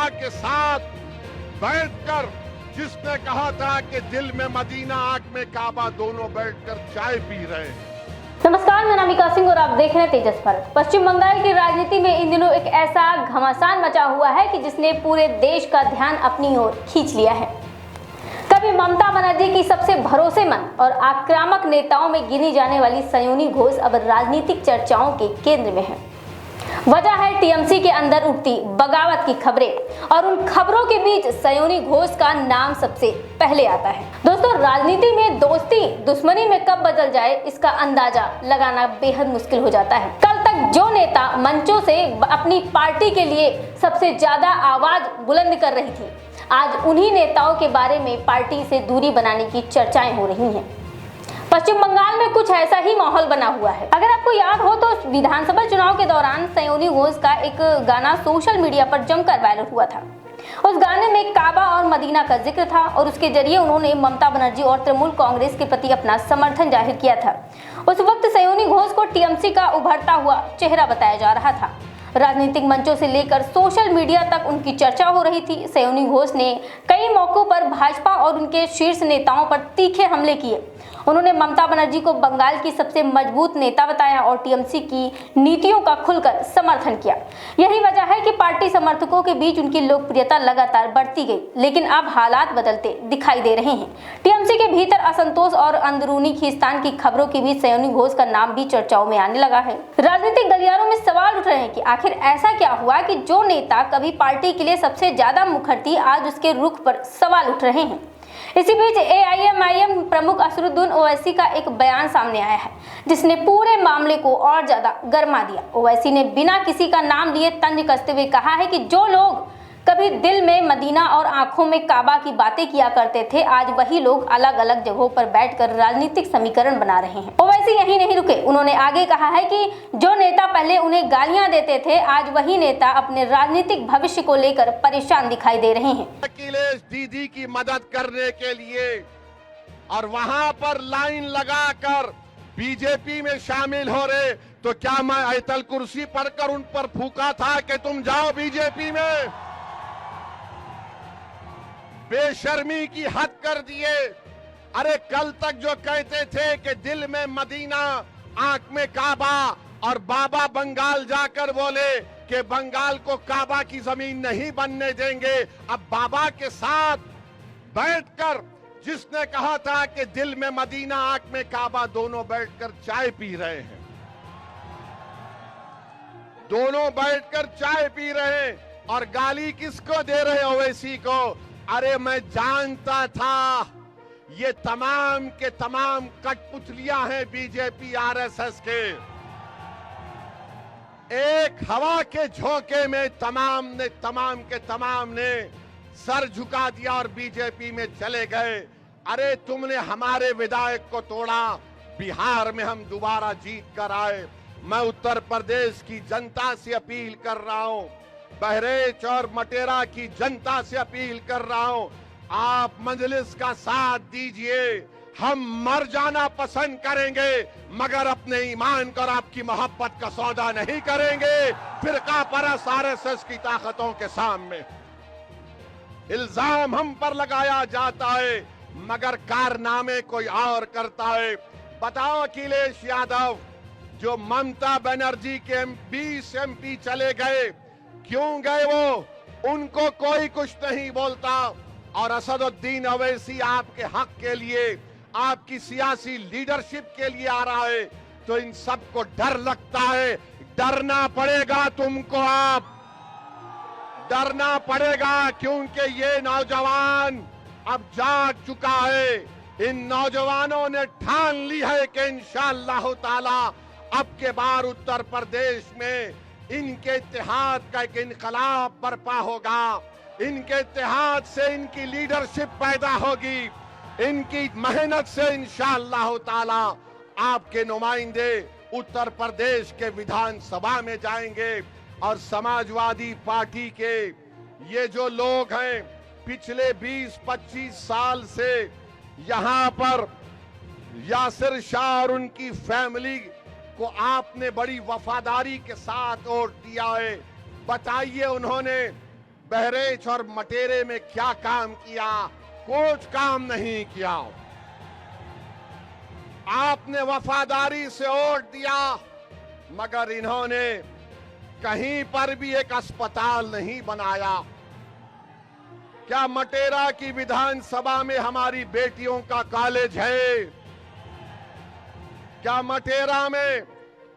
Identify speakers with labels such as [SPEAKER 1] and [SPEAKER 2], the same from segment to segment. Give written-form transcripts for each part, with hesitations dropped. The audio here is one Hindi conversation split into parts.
[SPEAKER 1] बाबा के साथ बैठकर, जिसने कहा था कि दिल में मदीना आंख में काबा, दोनों बैठकर चाय पी रहे हैं।
[SPEAKER 2] नमस्कार, मैं नामिका सिंह और आप देख रहे हैं तेजस भारत। पश्चिम बंगाल की राजनीति में इन दिनों एक ऐसा घमासान मचा हुआ है कि जिसने पूरे देश का ध्यान अपनी ओर खींच लिया है। कभी ममता बनर्जी की सबसे भरोसेमंद और आक्रामक नेताओं में गिनी जाने वाली सयोनी घोष अब राजनीतिक चर्चाओं के केंद्र में है। वजह है टीएमसी के अंदर उठती बगावत की खबरें, और उन खबरों के बीच सयोनी घोष का नाम सबसे पहले आता है। दोस्तों, राजनीति में दोस्ती दुश्मनी में कब बदल जाए, इसका अंदाजा लगाना बेहद मुश्किल हो जाता है। कल तक जो नेता मंचों से अपनी पार्टी के लिए सबसे ज्यादा आवाज बुलंद कर रही थी, आज उन्हीं नेताओं के बारे में पार्टी से दूरी बनाने की चर्चाएं हो रही हैं। पश्चिम बंगाल में कुछ ऐसा ही माहौल बना हुआ है। अगर आपको याद हो तो विधानसभा चुनाव के दौरान सयोनी घोष का एक गाना सोशल मीडिया पर जमकर वायरल हुआ था। उस गाने में काबा और मदीना का जिक्र था और उसके जरिए उन्होंने ममता बनर्जी और तृणमूल कांग्रेस के प्रति अपना समर्थन जाहिर किया था। उस वक्त सयोनी घोष को टीएमसी का उभरता हुआ चेहरा बताया जा रहा था। राजनीतिक मंचों से लेकर सोशल मीडिया तक उनकी चर्चा हो रही थी। सयोनी घोष ने कई मौकों पर भाजपा और उनके शीर्ष नेताओं पर तीखे हमले किए। उन्होंने ममता बनर्जी को बंगाल की सबसे मजबूत नेता बताया और टीएमसी की नीतियों का खुलकर समर्थन किया। यही वजह है कि पार्टी समर्थकों के बीच उनकी लोकप्रियता लगातार बढ़ती गई, लेकिन अब हालात बदलते दिखाई दे रहे हैं। टीएमसी के भीतर असंतोष और अंदरूनी खींचतान की खबरों के बीच सयोनी घोष का नाम भी चर्चाओं में आने लगा है। राजनीतिक गलियारों में सवाल उठ रहे हैं कि आखिर ऐसा क्या हुआ कि जो नेता कभी पार्टी के लिए सबसे ज्यादा मुखर थी, आज उसके रुख पर सवाल उठ रहे हैं। इसी बीच एआईएमआईएम प्रमुख असदुद्दीन ओवैसी का एक बयान सामने आया है, जिसने पूरे मामले को और ज्यादा गरमा दिया। ओवैसी ने बिना किसी का नाम लिए तंज कसते हुए कहा है कि जो लोग कभी दिल में मदीना और आंखों में काबा की बातें किया करते थे, आज वही लोग अलग अलग जगहों पर बैठकर राजनीतिक समीकरण बना रहे हैं। ओवैसी यही नहीं रुके, उन्होंने आगे कहा है कि जो नेता पहले उन्हें गालियां देते थे, आज वही नेता अपने राजनीतिक भविष्य को लेकर परेशान दिखाई दे रहे हैं।
[SPEAKER 1] अखिलेश दीदी की मदद करने के लिए और वहां पर लाइन लगाकर बीजेपी में शामिल हो रहे, तो क्या मैं आयतल कुर्सी पढ़कर उन पर फूका था कि तुम जाओ बीजेपी में? बेशर्मी की हद कर दिए। अरे कल तक जो कहते थे कि दिल में मदीना आंख में काबा, और बाबा बंगाल जाकर बोले कि बंगाल को काबा की जमीन नहीं बनने देंगे, अब बाबा के साथ बैठकर, जिसने कहा था कि दिल में मदीना आंख में काबा, दोनों बैठकर चाय पी रहे हैं। दोनों बैठकर चाय पी रहे हैं और गाली किसको दे रहे? ओवैसी को। अरे मैं जानता था ये तमाम के तमाम कठपुतलियां हैं बीजेपी आरएसएस के। एक हवा के झोंके में तमाम के तमाम ने सर झुका दिया और बीजेपी में चले गए। अरे तुमने हमारे विधायक को तोड़ा, बिहार में हम दोबारा जीत कर आए। मैं उत्तर प्रदेश की जनता से अपील कर रहा हूं, बहरेच और मटेरा की जनता से अपील कर रहा हूं, आप मजलिस का साथ दीजिए। हम मर जाना पसंद करेंगे, मगर अपने ईमान को और आपकी मोहब्बत का सौदा नहीं करेंगे फिरका परस्त आरएसएस की ताकतों के सामने। इल्जाम हम पर लगाया जाता है, मगर कारनामे कोई और करता है। बताओ अखिलेश यादव, जो ममता बनर्जी के 20 एमपी चले गए, क्यों गए वो? उनको कोई कुछ नहीं बोलता। और असदुद्दीन ओवैसी आपके हक के लिए, आपकी सियासी लीडरशिप के लिए आ रहा है, तो इन सबको डर लगता है। डरना पड़ेगा तुमको, आप डरना पड़ेगा, क्योंकि ये नौजवान अब जाग चुका है। इन नौजवानों ने ठान ली है कि इंशाअल्लाह ताला अब के बार उत्तर प्रदेश में इनके इत्तेहाद का एक इनकलाब बर्पा होगा। इनके इत्तेहाद से इनकी लीडरशिप पैदा होगी। इनकी मेहनत से इंशाअल्लाह ताला आपके नुमाइंदे उत्तर प्रदेश के विधानसभा में जाएंगे। और समाजवादी पार्टी के ये जो लोग हैं, पिछले 20-25 साल से यहाँ पर यासिर शाह और उनकी फैमिली को आपने बड़ी वफादारी के साथ वोट दिया है। बताइए, उन्होंने बहरेच और मटेरे में क्या काम किया, कुछ काम नहीं किया। आपने वफादारी से वोट दिया, मगर इन्होंने कहीं पर भी एक अस्पताल नहीं बनाया। क्या मटेरा की विधानसभा में हमारी बेटियों का कॉलेज है? क्या मटेरा में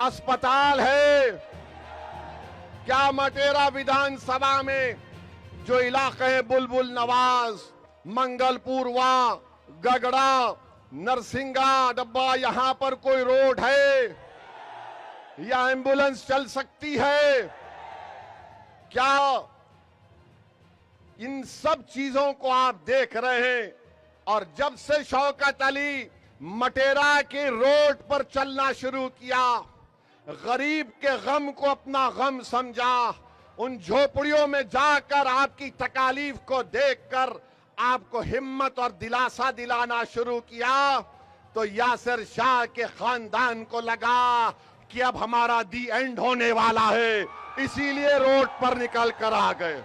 [SPEAKER 1] अस्पताल है? क्या मटेरा विधानसभा में जो इलाके हैं बुलबुल नवाज, मंगलपुरवा, गगड़ा, नरसिंगा डब्बा, यहां पर कोई रोड है या एम्बुलेंस चल सकती है? क्या इन सब चीजों को आप देख रहे हैं? और जब से शौकत अली मटेरा के रोड पर चलना शुरू किया, गरीब के गम को अपना गम समझा, उन झोपड़ियों में जाकर आपकी तकालीफ को देखकर आपको हिम्मत और दिलासा दिलाना शुरू किया, तो यासिर शाह के खानदान को लगा कि अब हमारा दी एंड होने वाला है, इसीलिए रोड पर निकल कर आ गए।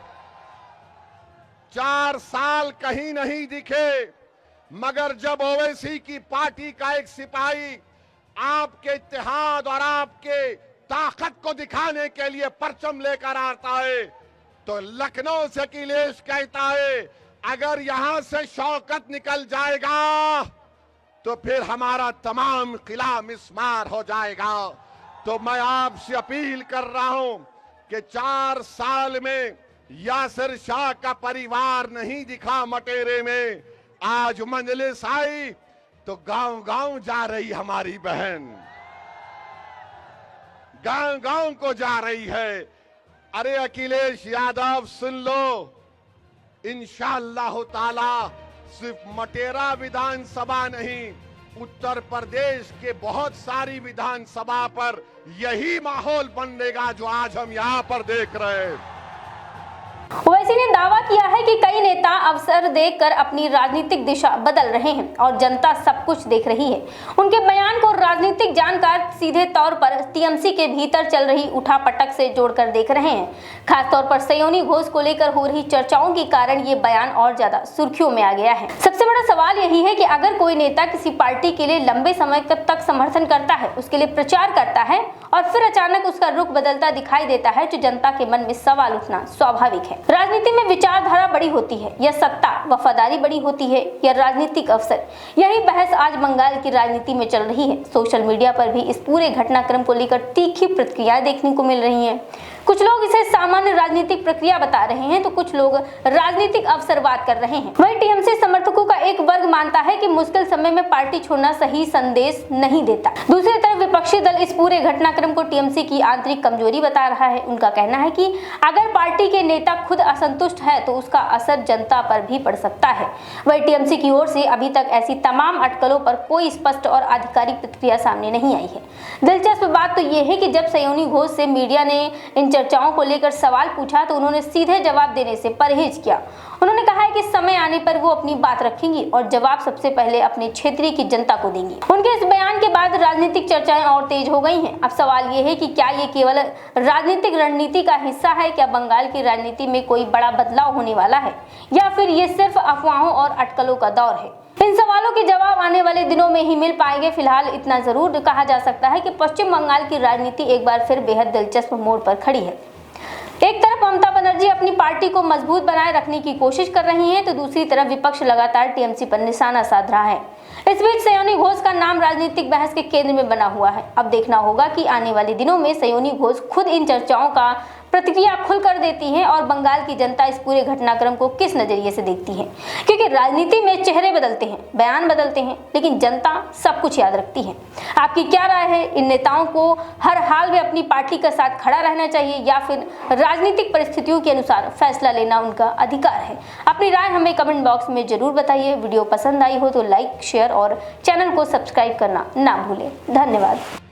[SPEAKER 1] 4 साल कहीं नहीं दिखे, मगर जब ओवैसी की पार्टी का एक सिपाही आपके इत्तेहाद और आपके ताकत को दिखाने के लिए परचम लेकर आता है, तो लखनऊ से अखिलेश कहता है अगर यहां से शौकत निकल जाएगा तो फिर हमारा तमाम किला मिस्मार हो जाएगा। तो मैं आपसे अपील कर रहा हूं कि 4 साल में यासिर शाह का परिवार नहीं दिखा मटेरे में, आज मंजलिस आई तो गांव गांव जा रही हमारी बहन, गांव गांव को जा रही है। अरे अखिलेश यादव सुन लो, इंशाअल्लाह ताला सिर्फ मटेरा विधानसभा नहीं, उत्तर प्रदेश के बहुत सारी विधानसभा पर यही माहौल बनेगा जो आज हम यहाँ पर देख रहे हैं।
[SPEAKER 2] ओवैसी ने दावा किया है कि कई नेता अवसर देखकर अपनी राजनीतिक दिशा बदल रहे हैं और जनता सब कुछ देख रही है। उनके बयान को राजनीतिक जानकार सीधे तौर पर टीएमसी के भीतर चल रही उठापटक से जोड़कर देख रहे हैं। खासतौर पर सयोनी घोष को लेकर हो रही चर्चाओं के कारण ये बयान और ज्यादा सुर्खियों में आ गया है। सबसे बड़ा सवाल यही है कि अगर कोई नेता किसी पार्टी के लिए लंबे समय तक समर्थन करता है, उसके लिए प्रचार करता है और फिर अचानक उसका रुख बदलता दिखाई देता है, तो जनता के मन में सवाल उठना स्वाभाविक है। राजनीति में विचारधारा बड़ी होती है या सत्ता वफादारी बड़ी होती है या राजनीतिक अवसर, यही बहस आज बंगाल की राजनीति में चल रही है। सोशल मीडिया पर भी इस पूरे घटनाक्रम को लेकर तीखी प्रतिक्रियाएं देखने को मिल रही हैं। कुछ लोग इसे सामान्य राजनीतिक प्रक्रिया बता रहे हैं तो कुछ लोग राजनीतिक अवसरवाद कर रहे हैं। वहीं टीएमसी समर्थकों का एक वर्ग मानता है कि मुश्किल समय में पार्टी छोड़ना सही संदेश नहीं देता। दूसरी तरफ विपक्षी दल इस पूरे घटनाक्रम को टीएमसी की आंतरिक कमजोरी बता रहा है। उनका कहना है कि अगर पार्टी के नेता खुद असंतुष्ट है तो उसका असर जनता पर भी पड़ सकता है। वहीं टीएमसी की ओर से अभी तक ऐसी तमाम अटकलों पर कोई स्पष्ट और आधिकारिक प्रतिक्रिया सामने नहीं आई है। दिलचस्प बात तो यह है कि जब सयोनी घोष से मीडिया ने इन चर्चाओं को लेकर सवाल पूछा तो उन्होंने सीधे जवाब देने से परहेज किया। उन्होंने कहा है कि समय आने पर वो अपनी बात रखेंगी और जवाब सबसे पहले अपने क्षेत्र की जनता को देंगी। उनके इस बयान के बाद राजनीतिक चर्चाएं और तेज हो गई हैं। अब सवाल ये है कि क्या ये केवल राजनीतिक रणनीति का हिस्सा है, क्या बंगाल की राजनीति में कोई बड़ा बदलाव होने वाला है या फिर ये सिर्फ अफवाहों और अटकलों का दौर है। इन सवालों के जवाब आने वाले दिनों में ही मिल पाएंगे। फिलहाल इतना जरूर कहा जा सकता है कि पश्चिम बंगाल की राजनीति एक बार फिर बेहद दिलचस्प मोड़ पर खड़ी है। एक तरफ ममता बनर्जी अपनी पार्टी को मजबूत बनाए रखने की कोशिश कर रही हैं, तो दूसरी तरफ विपक्ष लगातार टीएमसी पर निशाना साध रहा है। इस बीच सयोनी घोष का नाम राजनीतिक बहस के केंद्र में बना हुआ है। अब देखना होगा कि आने वाले दिनों में सयोनी घोष खुद इन चर्चाओं का प्रतिक्रिया खुलकर देती हैं और बंगाल की जनता इस पूरे घटनाक्रम को किस नजरिए से देखती है, क्योंकि राजनीति में चेहरे बदलते हैं, बयान बदलते हैं, लेकिन जनता सब कुछ याद रखती है। आपकी क्या राय है? इन नेताओं को हर हाल में अपनी पार्टी के साथ खड़ा रहना चाहिए या फिर राजनीतिक परिस्थितियों के अनुसार फैसला लेना उनका अधिकार है? अपनी राय हमें कमेंट बॉक्स में जरूर बताइए। वीडियो पसंद आई हो तो लाइक, शेयर और चैनल को सब्सक्राइब करना ना भूलें। धन्यवाद।